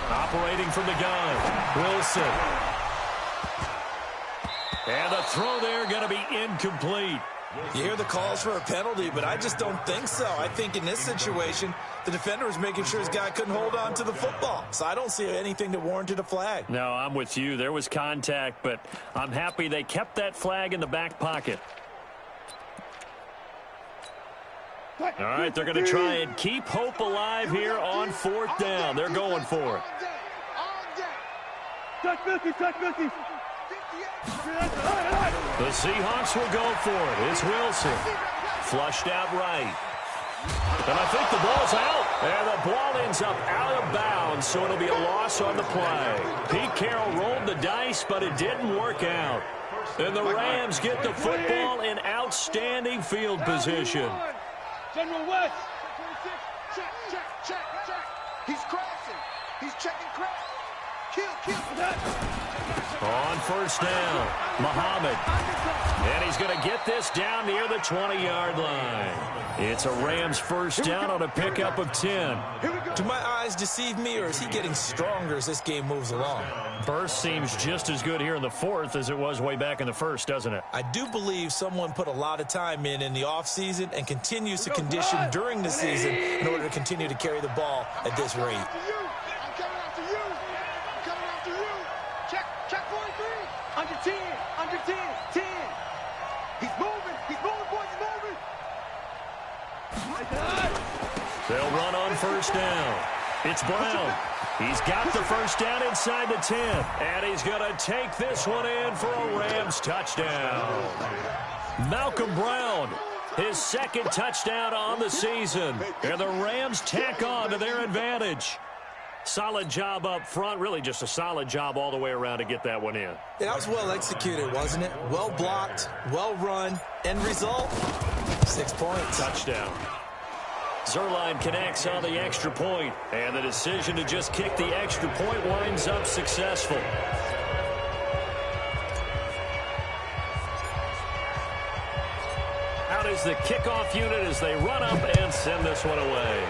Operating from the gun, Wilson. And the throw there going to be incomplete. You hear the calls for a penalty, but I just don't think so. I think in this situation, the defender was making sure his guy couldn't hold on to the football. So I don't see anything that warranted a flag. No, I'm with you. There was contact, but I'm happy they kept that flag in the back pocket. All right, they're going to try and keep hope alive here on 4th down. They're going for it. Touch 50, touch 50. The Seahawks will go for it. It's Wilson. Flushed out right. And I think the ball's out. And the ball ends up out of bounds, so it'll be a loss on the play. Pete Carroll rolled the dice, but it didn't work out. And the Rams get the football in outstanding field position. General West. Check, check, check, check. He's crashing. He's checking crash. Kill. On 1st down, Muhammad. And he's going to get this down near the 20-yard line. It's a Rams 1st down on a pickup of 10. Do my eyes deceive me, or is he getting stronger as this game moves along? Burst seems just as good here in the 4th as it was way back in the 1st, doesn't it? I do believe someone put a lot of time in the offseason and continues to condition during the season in order to continue to carry the ball at this rate. I'm coming after you. I'm coming after you. Check 43. Under 10. Under 10. 10. He's moving. He's moving, boys. He's moving. They'll run on 1st down. It's Brown. He's got the 1st down inside the 10. And he's going to take this one in for a Rams touchdown. Malcolm Brown, his 2nd touchdown on the season. And the Rams tack on to their advantage. Solid job up front. Really just a solid job all the way around to get that one in. Yeah, that was well executed, wasn't it? Well blocked, well run. End result, 6 points. Touchdown. Zerline connects on the extra point, and the decision to just kick the extra point winds up successful. Out is the kickoff unit as they run up and send this one away.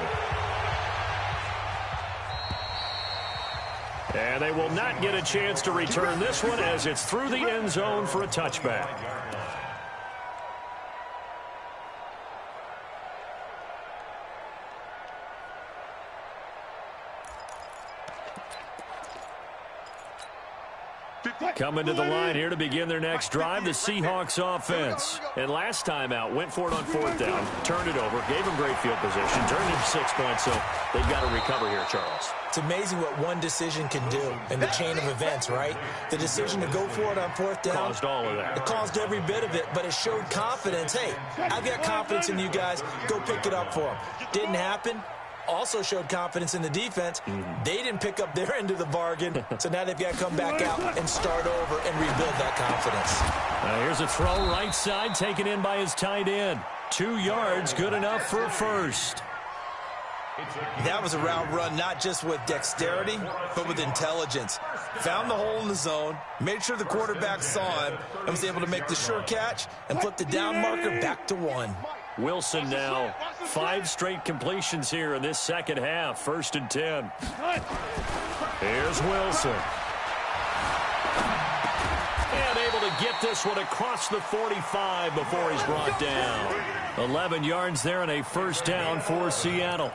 And they will not get a chance to return this one as it's through the end zone for a touchback. Coming to the line here to begin their next drive, the Seahawks offense. And last time out, went for it on fourth down, turned it over, gave them great field position, turned it 6 points, so they've got to recover here, Charles. It's amazing what one decision can do in the chain of events, right? The decision to go for it on fourth down. Caused all of that. It caused every bit of it, but it showed confidence. Hey, I've got confidence in you guys. Go pick it up for them. Didn't happen. Also showed confidence in the defense. They didn't pick up their end of the bargain, so now they've got to come back out and start over and rebuild that confidence. Here's a throw right side, taken in by his tight end. 2 yards, good enough for a first. That was a route run not just with dexterity, but with intelligence. Found the hole in the zone, made sure the quarterback saw him, and was able to make the sure catch and flip the down marker back to 1. Wilson now 5 straight completions here in this second half. 1st and 10. Here's Wilson. And able to get this one across the 45 before he's brought down. 11 yards there and a first down for Seattle.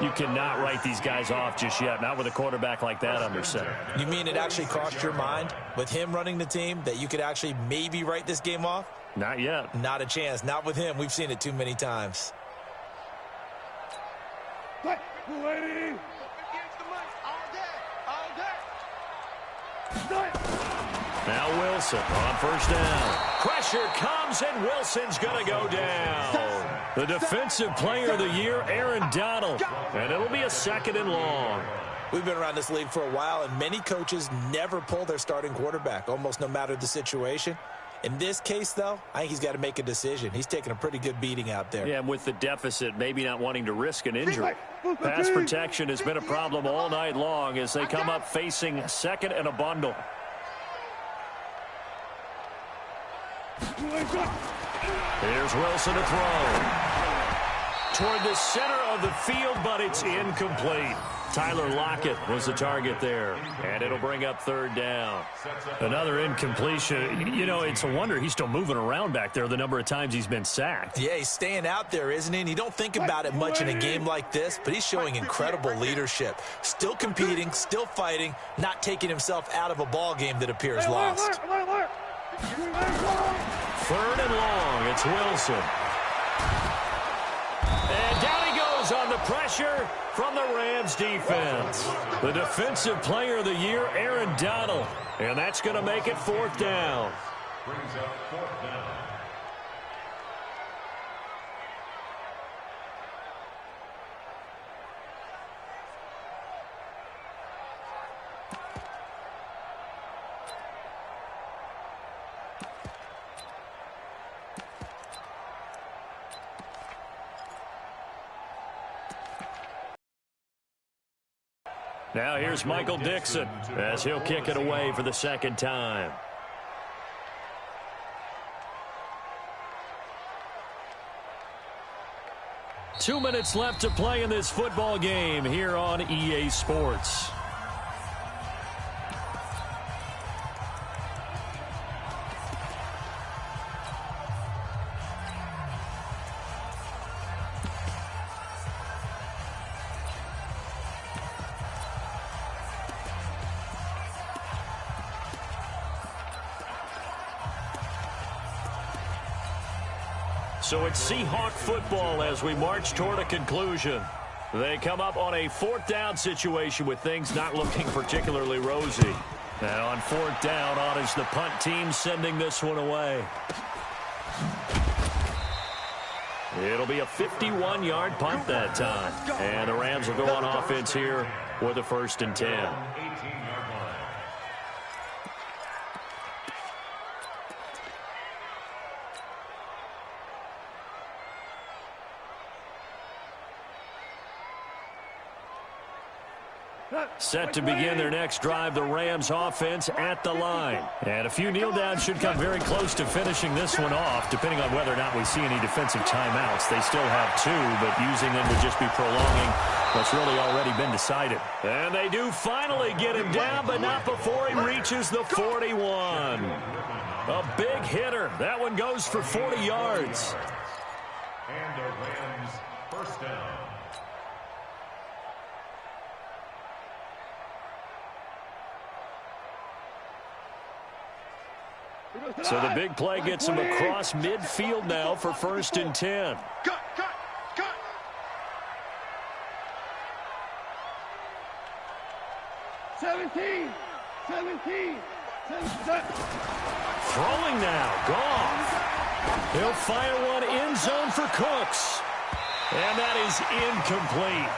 You cannot write these guys off just yet, not with a quarterback like that under center. You mean it actually crossed your mind with him running the team that you could actually maybe write this game off? Not yet. Not a chance. Not with him. We've seen it too many times. Now Wilson on first down. Pressure comes, and Wilson's going to go down. The defensive player of the year, Aaron Donald. And it'll be a 2nd and long. We've been around this league for a while, and many coaches never pull their starting quarterback, almost no matter the situation. In this case, though, I think he's got to make a decision. He's taking a pretty good beating out there. Yeah, and with the deficit, maybe not wanting to risk an injury. Pass protection has been a problem all night long as they come up facing 2nd and a bundle. Here's Wilson to throw. Toward the center of the field, but it's incomplete. Tyler Lockett was the target there, and it'll bring up 3rd down. Another incompletion. You know, it's a wonder he's still moving around back there the number of times he's been sacked. Yeah, he's staying out there, isn't he? And you don't think about it much in a game like this, but he's showing incredible leadership. Still competing, still fighting, not taking himself out of a ball game that appears lost. 3rd and long, it's Wilson. And down he goes on the pressure from the Rams defense. The defensive player of the year, Aaron Donald. And that's going to make it 4th down. Brings up 4th down. Now here's Michael Dixon as he'll kick it away for the 2nd time. Two minutes left to play in this football game here on EA Sports. So it's Seahawk football as we march toward a conclusion. They come up on a 4th down situation with things not looking particularly rosy. Now on 4th down, on is the punt team sending this one away. It'll be a 51-yard punt that time. And the Rams will go on offense here with a 1st and 10. 18-yard line. Set to begin their next drive, the Rams offense at the line. And a few kneel downs should come very close to finishing this one off, depending on whether or not we see any defensive timeouts. They still have 2, but using them would just be prolonging That's really already been decided. And they do finally get him down, but not before he reaches the 41. A big hitter. That one goes for 40 yards. And the Rams first down. So the big play gets him across midfield now for 1st and 10. Cut. 17. Throwing now. Goff. He'll fire one end zone for Cooks. And that is incomplete.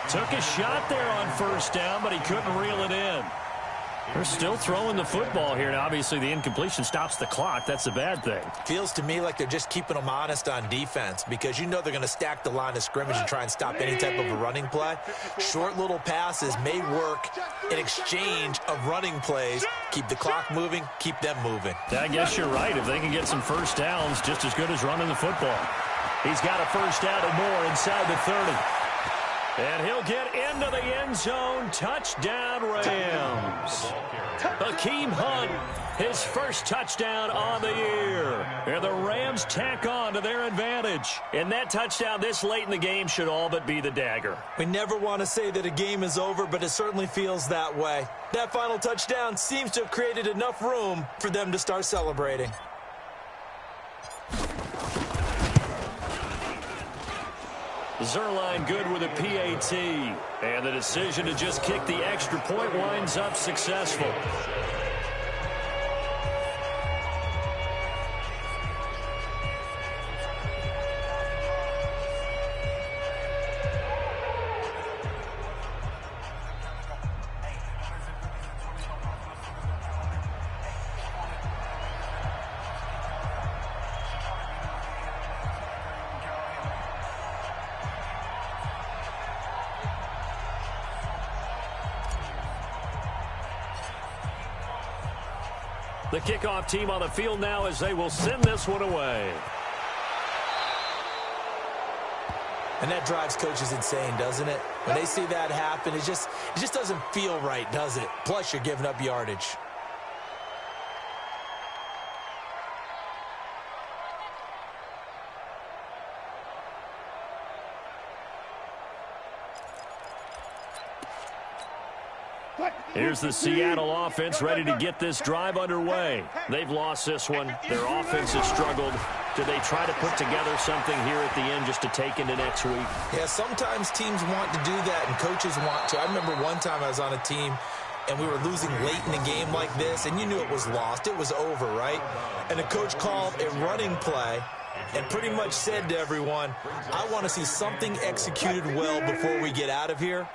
Took a shot there on 1st down, but he couldn't reel it in. They're still throwing the football here. Now, obviously, the incompletion stops the clock. That's a bad thing. Feels to me like they're just keeping them honest on defense because you know they're going to stack the line of scrimmage and try and stop any type of a running play. Short little passes may work in exchange of running plays. Keep the clock moving, keep them moving. I guess you're right. If they can get some 1st downs, just as good as running the football. He's got a 1st down and more inside the 30. And he'll get into the end zone. Touchdown, Rams. Hakeem Hunt, his first touchdown on the year. And the Rams tack on to their advantage. And that touchdown this late in the game should all but be the dagger. We never want to say that a game is over, but it certainly feels that way. That final touchdown seems to have created enough room for them to start celebrating. Zerline good with a PAT. And the decision to just kick the extra point winds up successful. The kickoff team on the field now as they will send this one away. And that drives coaches insane, doesn't it? When they see that happen, it just doesn't feel right, does it? Plus, you're giving up yardage. Here's the Seattle offense ready to get this drive underway. They've lost this one. Their offense has struggled. Do they try to put together something here at the end just to take into next week? Yeah, sometimes teams want to do that and coaches want to. I remember one time I was on a team and we were losing late in the game like this, and you knew it was lost. It was over, right? And the coach called a running play and pretty much said to everyone, I want to see something executed well before we get out of here.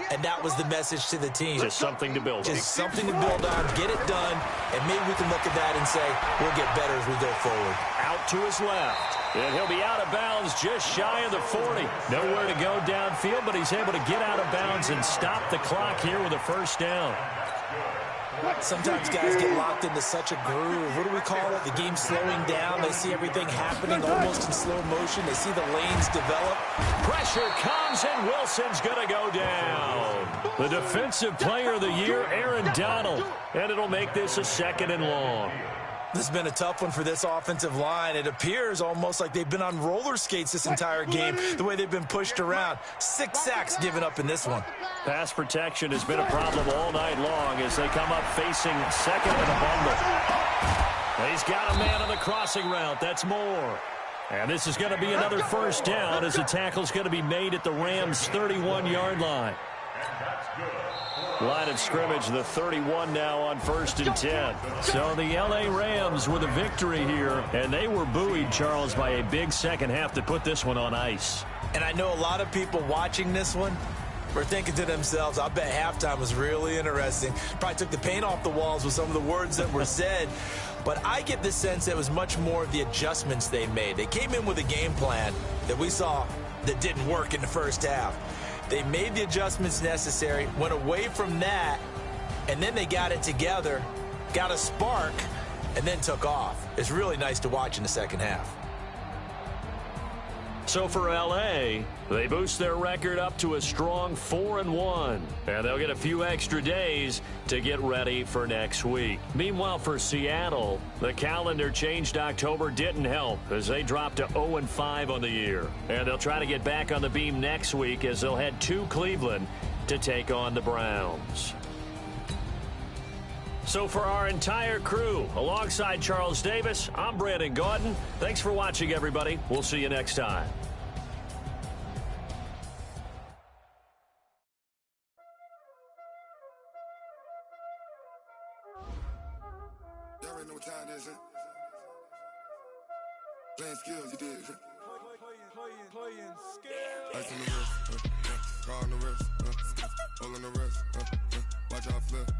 And that was the message to the team. Just something to build on. Just something to build on, get it done, and maybe we can look at that and say, we'll get better as we go forward. Out to his left. And he'll be out of bounds just shy of the 40. Nowhere to go downfield, but he's able to get out of bounds and stop the clock here with a 1st down. Sometimes guys get locked into such a groove. What do we call it? The game slowing down. They see everything happening almost in slow motion. They see the lanes develop. Pressure comes, and Wilson's going to go down. The defensive player of the year, Aaron Donald. And it'll make this a 2nd and long. This has been a tough one for this offensive line. It appears almost like they've been on roller skates this entire game, the way they've been pushed around. 6 sacks given up in this one. Pass protection has been a problem all night long as they come up facing 2nd and a bundle. He's got a man on the crossing route. That's Moore. And this is going to be another 1st down as the tackle's going to be made at the Rams' 31-yard line. Line of scrimmage, the 31 now on 1st and 10. So the L.A. Rams with a victory here, and they were buoyed, Charles, by a big second half to put this one on ice. And I know a lot of people watching this one were thinking to themselves, I bet halftime was really interesting. Probably took the paint off the walls with some of the words that were said. But I get the sense that it was much more of the adjustments they made. They came in with a game plan that we saw that didn't work in the first half. They made the adjustments necessary, went away from that, and then they got it together, got a spark, and then took off. It's really nice to watch in the second half. So for L.A., they boost their record up to a strong 4-1. And they'll get a few extra days to get ready for next week. Meanwhile, for Seattle, the calendar changed October didn't help as they dropped to 0-5 on the year. And they'll try to get back on the beam next week as they'll head to Cleveland to take on the Browns. So for our entire crew, alongside Charles Davis, I'm Brandon Gaudin. Thanks for watching, everybody. We'll see you next time. Y'all already know what time it is, huh? Playing skills, you did. Playing skills. Ice on the wrist, car on the wrist, hole in the wrist, watch how I flip,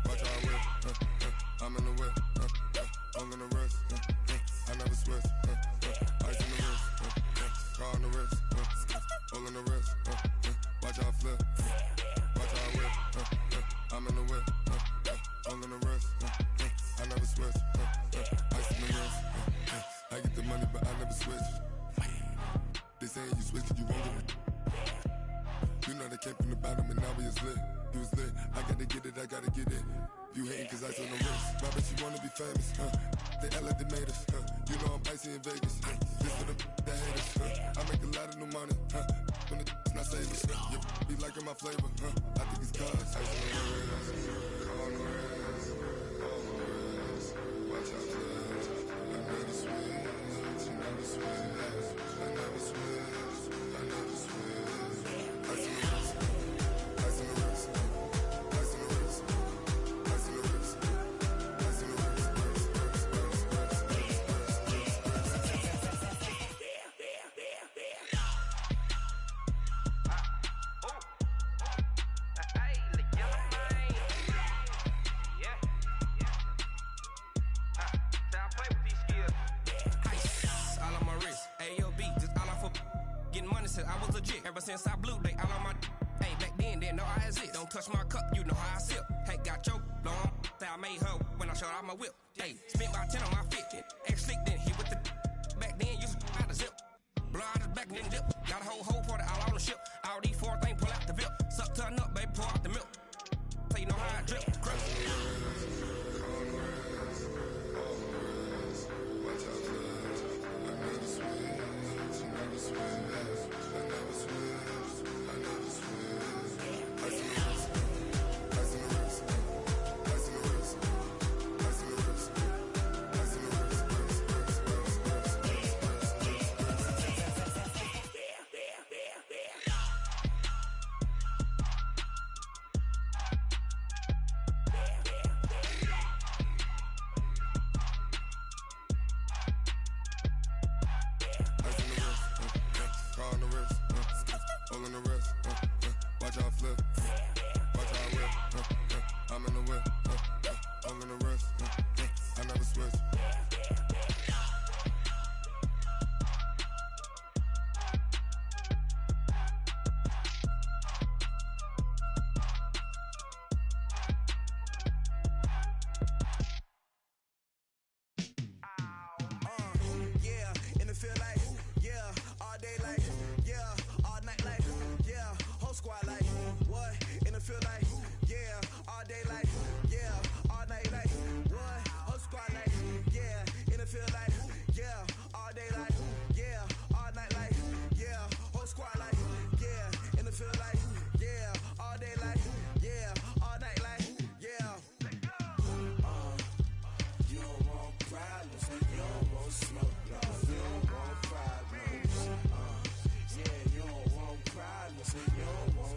watch how I whip, I'm in the whip, hole in the wrist, I never switch, ice on the wrist, car on the wrist, hole in the wrist, watch how I flip, watch how I whip, I'm in the whip, hole in the wrist, I never switch, ice on the wrist, I get the money but I never switch. They saying you switch cause you won't get it. You know they came from the bottom and now we is lit. You was lit, I gotta get it, I gotta get it. You hating cause ice on the wrist. My bitch, you wanna be famous, They act like they made us, You know I'm icy in Vegas, This for the that hate us, I make a lot of new money, When it's not savings, You be liking my flavor, I think it's cause ice on the wrist, on the wrist, on the wrist. Watch out, cuz I never switch, you never switch. I never switch, I never switch. Ice on the wrist, ice on the wrist, ice on the wrist, ice on the wrist, ice on the wrist, I was legit ever since I blew they all on my hey back then didn't know I exist. Don't touch my cup, you know how I sip. Hey, got choked long, say I made her when I showed out my whip. Hey, spent about 10 on my fit, ex slick then hit with the back then used to out the zip. Blow out his back then dip. Got a whole party all on the ship. All these four things pull out the VIP. Suck turn up, baby, pour out the milk. So you know how I drip. Crush.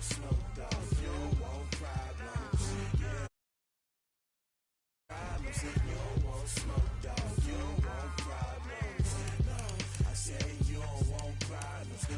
smoke.